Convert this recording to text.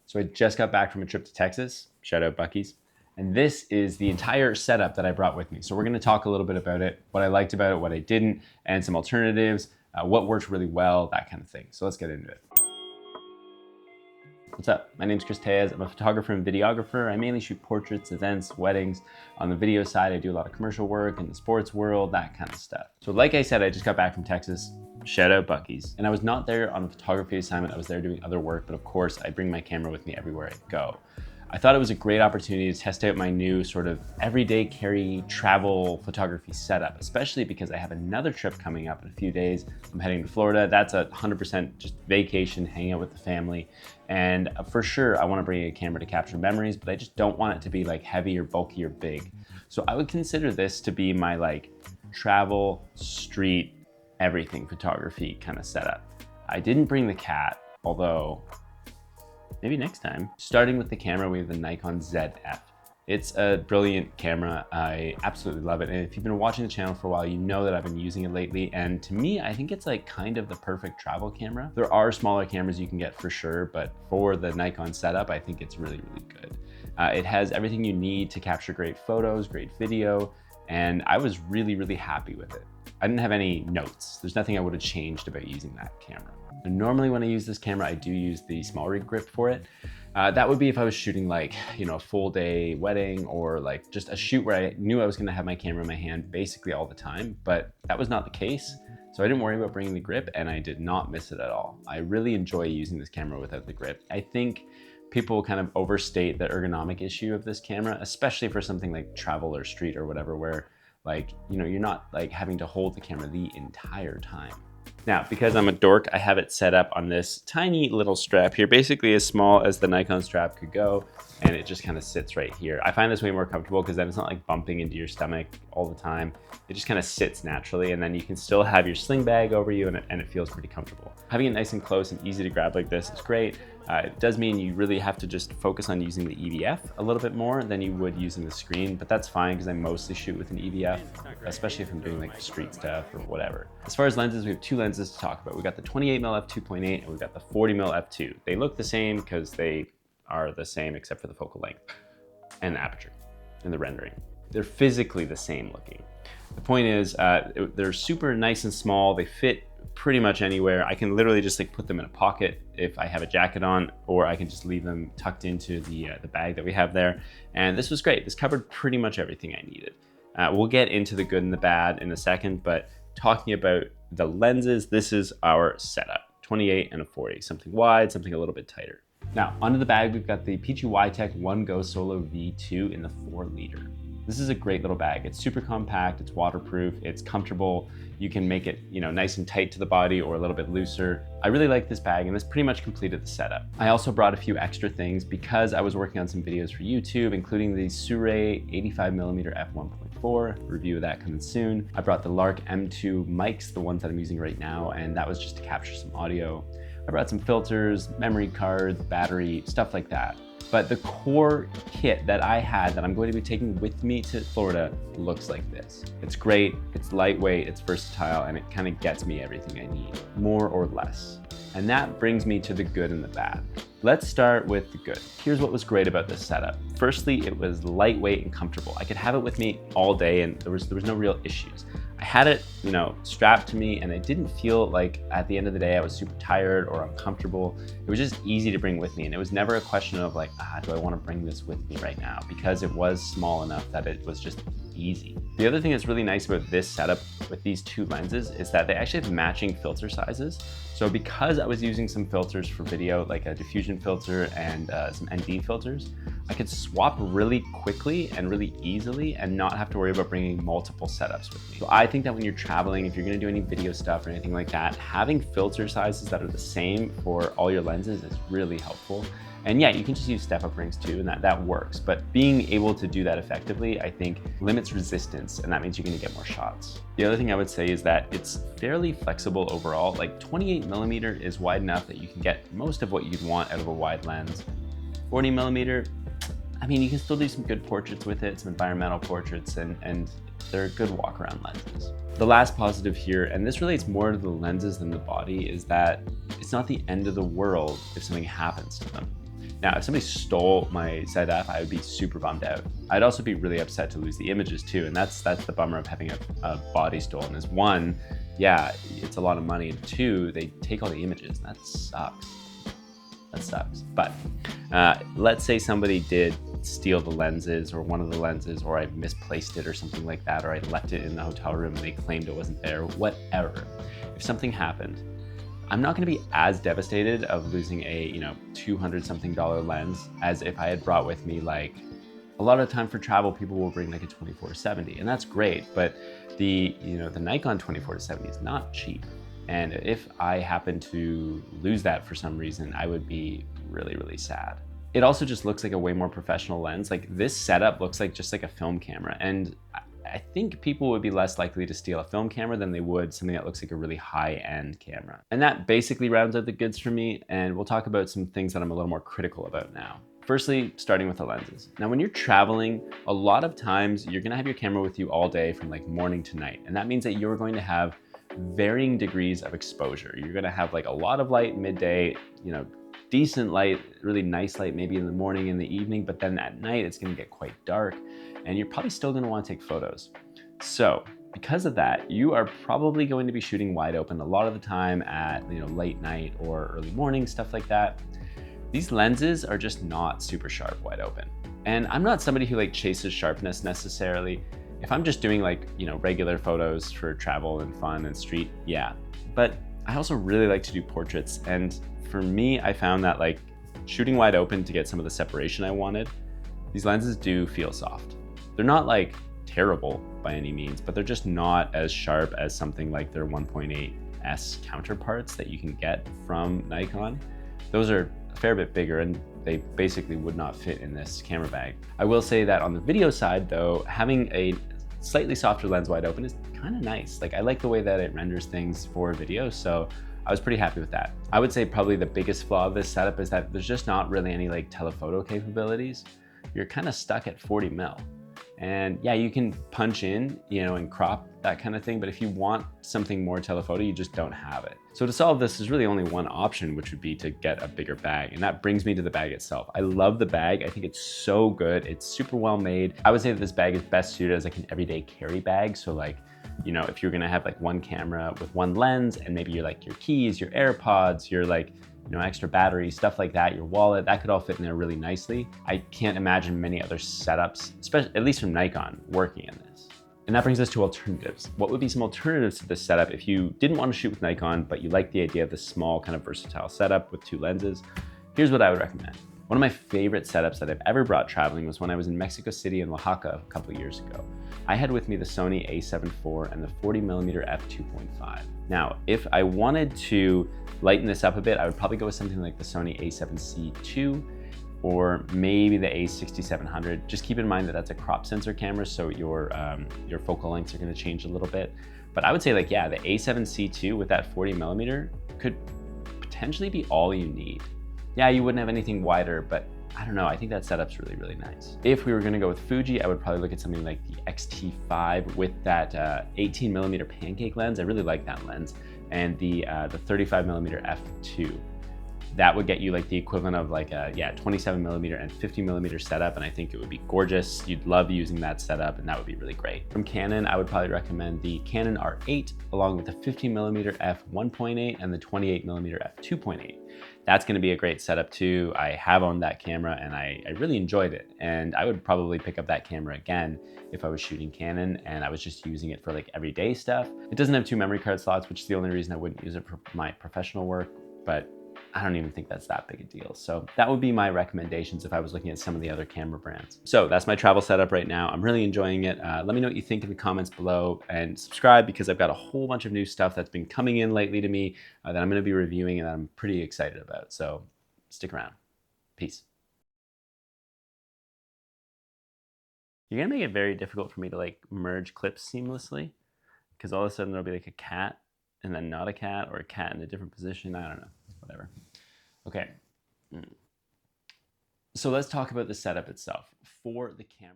So I just got back from a trip to Texas, shout out Buc-ee's. And this is the entire setup that I brought with me. So we're gonna talk a little bit about it, what I liked about it, what I didn't, and some alternatives, what worked really well, that kind of thing. So let's get into it. What's up? My name's Chris Tejas. I'm a photographer and videographer. I mainly shoot portraits, events, weddings. On the video side, I do a lot of commercial work in the sports world, that kind of stuff. So like I said, I just got back from Texas. Shout out Buc-ee's. And I was not there on a photography assignment. I was there doing other work, but of course I bring my camera with me everywhere I go. I thought it was a great opportunity to test out my new sort of everyday carry travel photography setup, especially because I have another trip coming up in a few days. I'm heading to Florida. That's 100% just vacation, hanging out with the family. And for sure, I want to bring a camera to capture memories, but I just don't want it to be like heavy or bulky or big. So I would consider this to be my like travel, street, everything photography kind of setup. I didn't bring the cat, although maybe next time. Starting with the camera, we have the Nikon ZF. It's a brilliant camera. I absolutely love it. And if you've been watching the channel for a while, you know that I've been using it lately. And to me, I think it's like kind of the perfect travel camera. There are smaller cameras you can get for sure, but for the Nikon setup, I think it's really, really good. It has everything you need to capture great photos, great video, and I was really, really happy with it. I didn't have any notes. There's nothing I would have changed about using that camera. And normally when I use this camera, I do use the small rig grip for it. That would be if I was shooting like, you know, a full day wedding or like just a shoot where I knew I was gonna have my camera in my hand basically all the time, but that was not the case. So I didn't worry about bringing the grip and I did not miss it at all. I really enjoy using this camera without the grip. I think people kind of overstate the ergonomic issue of this camera, especially for something like travel or street or whatever, where like, you know, you're not like having to hold the camera the entire time. Now, because I'm a dork, I have it set up on this tiny little strap here, basically as small as the Nikon strap could go, and it just kind of sits right here. I find this way more comfortable because then it's not like bumping into your stomach all the time. It just kind of sits naturally, and then you can still have your sling bag over you, and it feels pretty comfortable. Having it nice and close and easy to grab like this is great. It does mean you really have to just focus on using the EVF a little bit more than you would using the screen, but that's fine because I mostly shoot with an EVF, especially if I'm doing like street stuff or whatever. As far as lenses, we have two lenses to talk about. We got the 28mm f2.8 and we've got the 40mm f2. They look the same because they are the same except for the focal length and the aperture and the rendering. They're physically the same looking. The point is they're super nice and small. They fit pretty much anywhere. I can literally just like put them in a pocket if I have a jacket on, or I can just leave them tucked into the bag that we have there. And this was great. This covered pretty much everything I needed. We'll get into the good and the bad in a second, but talking about the lenses, this is our setup, 28 and a 40, something wide, something a little bit tighter. Now, under the bag, we've got the PG Tech One Go Solo V2 in the 4-liter. This is a great little bag. It's super compact, it's waterproof, it's comfortable. You can make it, you know, nice and tight to the body or a little bit looser. I really like this bag and this pretty much completed the setup. I also brought a few extra things because I was working on some videos for YouTube, including the Shure 85mm f1.4, review of that coming soon. I brought the Lark M2 mics, the ones that I'm using right now, and that was just to capture some audio. I brought some filters, memory cards, battery, stuff like that. But the core kit that I had that I'm going to be taking with me to Florida looks like this. It's great, it's lightweight, it's versatile, and it kind of gets me everything I need, more or less. And that brings me to the good and the bad. Let's start with the good. Here's what was great about this setup. Firstly, it was lightweight and comfortable. I could have it with me all day and there was no real issues. I had it, you know, strapped to me and I didn't feel like at the end of the day I was super tired or uncomfortable. It was just easy to bring with me and it was never a question of like, do I want to bring this with me right now? Because it was small enough that it was just easy. The other thing that's really nice about this setup with these two lenses is that they actually have matching filter sizes. So because I was using some filters for video, like a diffusion filter and some ND filters, I could swap really quickly and really easily and not have to worry about bringing multiple setups with me. So I think that when you're traveling, if you're gonna do any video stuff or anything like that, having filter sizes that are the same for all your lenses is really helpful. And yeah, you can just use step-up rings too, and that works. But being able to do that effectively, I think, limits resistance, and that means you're gonna get more shots. The other thing I would say is that it's fairly flexible overall. Like 28mm is wide enough that you can get most of what you'd want out of a wide lens. 40mm, I mean, you can still do some good portraits with it, some environmental portraits, and they're good walk-around lenses. The last positive here, and this relates more to the lenses than the body, is that it's not the end of the world if something happens to them. Now, if somebody stole my setup, I would be super bummed out. I'd also be really upset to lose the images too, and that's the bummer of having a body stolen is one, yeah, it's a lot of money, and two, they take all the images, and that sucks. That sucks. But let's say somebody did steal the lenses or one of the lenses, or I misplaced it or something like that, or I left it in the hotel room and they claimed it wasn't there, whatever. If something happened, I'm not gonna be as devastated of losing a, $200 something lens as if I had brought with me, like, a lot of the time for travel, people will bring like a 24-70, and that's great, but the Nikon 24-70 is not cheap. And if I happen to lose that for some reason, I would be really, really sad. It also just looks like a way more professional lens. Like, this setup looks like just like a film camera. And I think people would be less likely to steal a film camera than they would something that looks like a really high-end camera. And that basically rounds out the goods for me. And we'll talk about some things that I'm a little more critical about now. Firstly, starting with the lenses. Now, when you're traveling, a lot of times you're gonna have your camera with you all day from like morning to night. And that means that you're going to have varying degrees of exposure. You're gonna have like a lot of light midday, decent light, really nice light maybe in the morning and the evening, but then at night it's gonna get quite dark and you're probably still gonna wanna take photos. So because of that, you are probably going to be shooting wide open a lot of the time at late night or early morning, stuff like that. These lenses are just not super sharp wide open. And I'm not somebody who like chases sharpness necessarily. If I'm just doing like, regular photos for travel and fun and street, yeah. But I also really like to do portraits. And for me, I found that like shooting wide open to get some of the separation I wanted, these lenses do feel soft. They're not like terrible by any means, but they're just not as sharp as something like their 1.8S counterparts that you can get from Nikon. Those are a fair bit bigger and they basically would not fit in this camera bag. I will say that on the video side though, having a slightly softer lens wide open is kind of nice. Like, I like the way that it renders things for video, so I was pretty happy with that. I would say probably the biggest flaw of this setup is that there's just not really any like telephoto capabilities. You're kind of stuck at 40 mil. And yeah, you can punch in, and crop, that kind of thing, but if you want something more telephoto, you just don't have it. So to solve this, there's really only one option, which would be to get a bigger bag. And that brings me to the bag itself. I love the bag. I think it's so good. It's super well made. I would say that this bag is best suited as like an everyday carry bag. So like, if you're gonna have like one camera with one lens and maybe your keys, your AirPods, your extra battery, stuff like that, your wallet, that could all fit in there really nicely. I can't imagine many other setups, especially at least from Nikon, working in this. And that brings us to alternatives. What would be some alternatives to this setup if you didn't want to shoot with Nikon, but you like the idea of this small kind of versatile setup with two lenses? Here's what I would recommend. One of my favorite setups that I've ever brought traveling was when I was in Mexico City and Oaxaca a couple of years ago. I had with me the Sony a7 IV and the 40mm f2.5. Now, if I wanted to lighten this up a bit, I would probably go with something like the Sony a7C II or maybe the a6700. Just keep in mind that that's a crop sensor camera, so your focal lengths are gonna change a little bit. But I would say the a7C II with that 40mm could potentially be all you need. Yeah, you wouldn't have anything wider, but I don't know, I think that setup's really, really nice. If we were gonna go with Fuji, I would probably look at something like the X-T5 with that 18mm pancake lens. I really like that lens. And the 35mm f2. That would get you like the equivalent of like a 27mm and 50mm setup, and I think it would be gorgeous. You'd love using that setup, and that would be really great. From Canon, I would probably recommend the Canon R8 along with the 50mm f1.8 and the 28mm f2.8. That's gonna be a great setup too. I have owned that camera and I really enjoyed it. And I would probably pick up that camera again if I was shooting Canon and I was just using it for like everyday stuff. It doesn't have 2 memory card slots, which is the only reason I wouldn't use it for my professional work, but I don't even think that's that big a deal. So that would be my recommendations if I was looking at some of the other camera brands. So that's my travel setup right now. I'm really enjoying it. Let me know what you think in the comments below and subscribe because I've got a whole bunch of new stuff that's been coming in lately to me that I'm gonna be reviewing and that I'm pretty excited about. So stick around. Peace. You're gonna make it very difficult for me to like merge clips seamlessly because all of a sudden there'll be like a cat and then not a cat or a cat in a different position. I don't know. Whatever. Okay. So let's talk about the setup itself. For the camera.